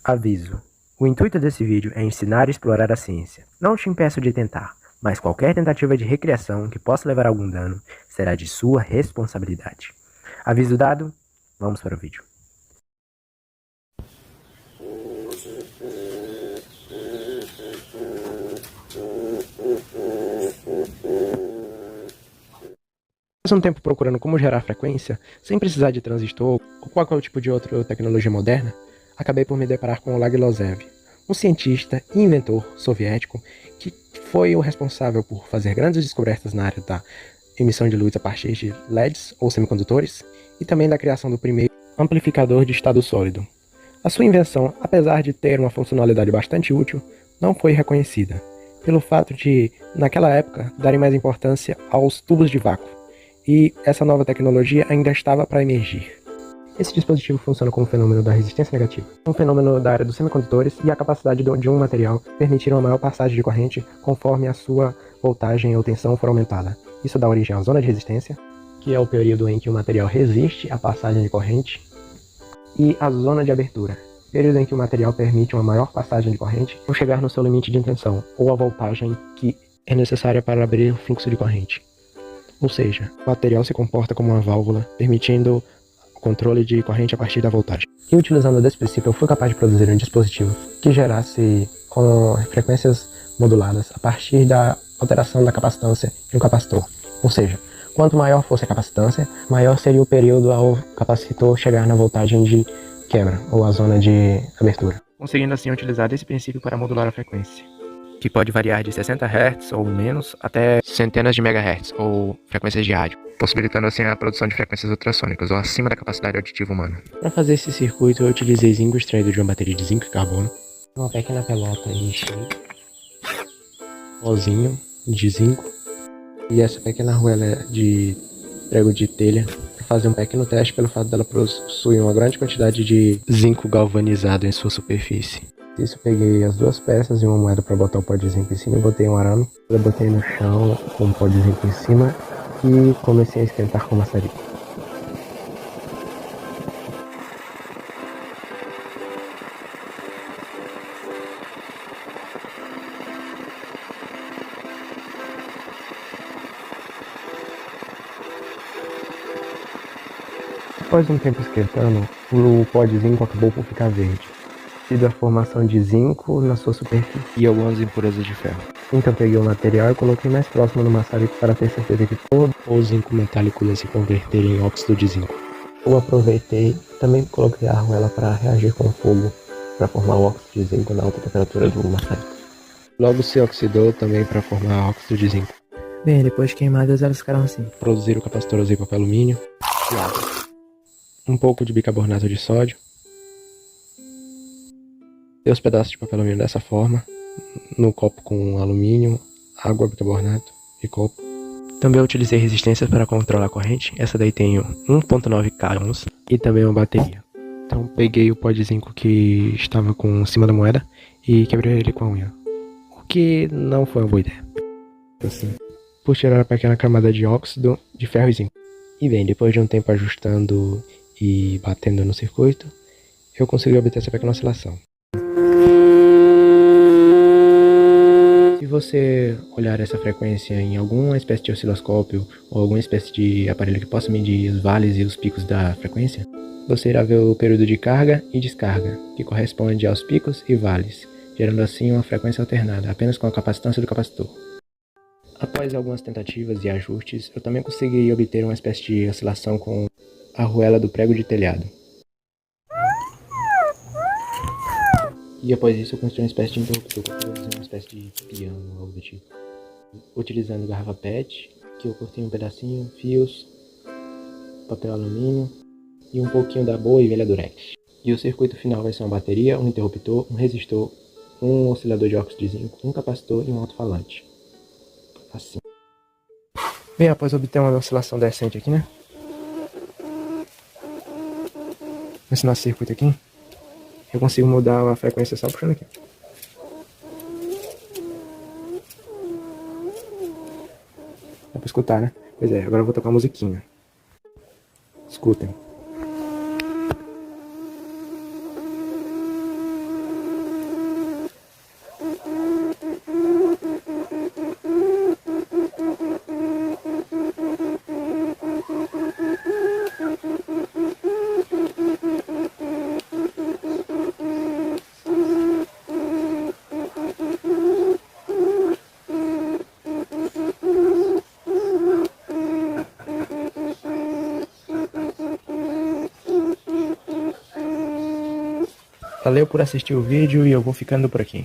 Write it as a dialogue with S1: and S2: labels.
S1: Aviso: o intuito desse vídeo é ensinar e explorar a ciência. Não te impeço de tentar, mas qualquer tentativa de recriação que possa levar a algum dano será de sua responsabilidade. Aviso dado, vamos para o vídeo. Passei um tempo procurando como gerar frequência, sem precisar de transistor ou qualquer tipo de outra tecnologia moderna, acabei por me deparar com Oleg Lozev, um cientista e inventor soviético que foi o responsável por fazer grandes descobertas na área da emissão de luz a partir de LEDs ou semicondutores e também da criação do primeiro amplificador de estado sólido. A sua invenção, apesar de ter uma funcionalidade bastante útil, não foi reconhecida, pelo fato de, naquela época, darem mais importância aos tubos de vácuo, e essa nova tecnologia ainda estava para emergir. Esse dispositivo funciona como fenômeno da resistência negativa, um fenômeno da área dos semicondutores e a capacidade de um material permitir uma maior passagem de corrente conforme a sua voltagem ou tensão for aumentada. Isso dá origem à zona de resistência, que é o período em que o material resiste à passagem de corrente, e à zona de abertura, período em que o material permite uma maior passagem de corrente ou chegar no seu limite de tensão, ou a voltagem que é necessária para abrir o fluxo de corrente. Ou seja, o material se comporta como uma válvula, permitindo o controle de corrente a partir da voltagem. E utilizando desse princípio, eu fui capaz de produzir um dispositivo que gerasse com frequências moduladas a partir da alteração da capacitância de um capacitor. Ou seja, quanto maior fosse a capacitância, maior seria o período ao capacitor chegar na voltagem de quebra, ou a zona de abertura. Conseguindo assim utilizar esse princípio para modular a frequência, que pode variar de 60 Hz ou menos até centenas de MHz ou frequências de rádio, possibilitando assim a produção de frequências ultrassônicas ou acima da capacidade auditiva humana. Para fazer esse circuito eu utilizei zinco extraído de uma bateria de zinco e carbono, uma pequena pelota e enchei, pozinho de zinco e essa pequena arruela de prego de telha para fazer um pequeno teste pelo fato dela possuir uma grande quantidade de zinco galvanizado em sua superfície. Isso, peguei as duas peças e uma moeda para botar o pó de zinco em cima e botei um arame. Eu botei no chão com o pó de zinco em cima e comecei a esquentar com maçarico. Após um tempo esquentando, o pó de zinco acabou por ficar verde, devido à formação de zinco na sua superfície e algumas impurezas de ferro. Então peguei o material e coloquei mais próximo do maçarico para ter certeza que todo o zinco metálico ia se converter em óxido de zinco. Eu aproveitei e também coloquei a arruela para reagir com o fogo para formar o óxido de zinco na alta temperatura do maçarico. Logo se oxidou também para formar óxido de zinco. Bem, depois de queimadas elas ficaram assim. Produzir o capacitor usei papel alumínio e água. Um pouco de bicarbonato de sódio. Dei os pedaços de papel alumínio dessa forma, no copo com alumínio, água, bicarbonato e copo. Também utilizei resistências para controlar a corrente, essa daí tem 1.9 ohms e também uma bateria. Então peguei o pó de zinco que estava em cima da moeda e quebrei ele com a unha, o que não foi uma boa ideia. Assim, por tirar a pequena camada de óxido de ferro e zinco. E bem, depois de um tempo ajustando e batendo no circuito, eu consegui obter essa pequena oscilação. Se você olhar essa frequência em alguma espécie de osciloscópio ou alguma espécie de aparelho que possa medir os vales e os picos da frequência, você irá ver o período de carga e descarga, que corresponde aos picos e vales, gerando assim uma frequência alternada, apenas com a capacitância do capacitor. Após algumas tentativas e ajustes, eu também consegui obter uma espécie de oscilação com a arruela do prego de telhado. E após isso eu construí uma espécie de interruptor para produzir uma espécie de piano ou algo do tipo. Utilizando garrafa PET, que eu cortei um pedacinho, fios, papel alumínio e um pouquinho da boa e velha Durex. E o circuito final vai ser uma bateria, um interruptor, um resistor, um oscilador de óxido de zinco, um capacitor e um alto-falante. Assim. Bem, após obter uma oscilação decente aqui, né? Nesse nosso circuito aqui, eu consigo mudar a frequência só puxando aqui. Dá pra escutar, né? Pois é, agora eu vou tocar uma musiquinha. Escutem. Valeu por assistir o vídeo e eu vou ficando por aqui.